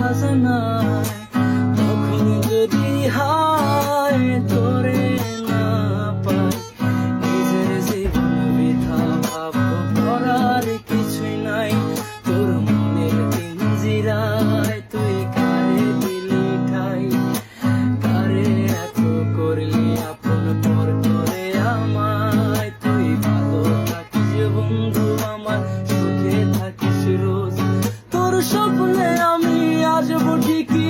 অজানায়, তখন যদি হায় তোরে না পাই, নিজের জীবন বৃথা ভাববো, করার কিছুই নাই। তোর মনের পিঞ্জিরায় তুই কারে দিলি ঠাই, কারে এত করলি আপন পর করে আমায়। তুই ভালো থাকিস বন্ধু আমার, সুখে থাকিস রোজ, তোর স্বপ্নে আমি আসবো ঠিকই।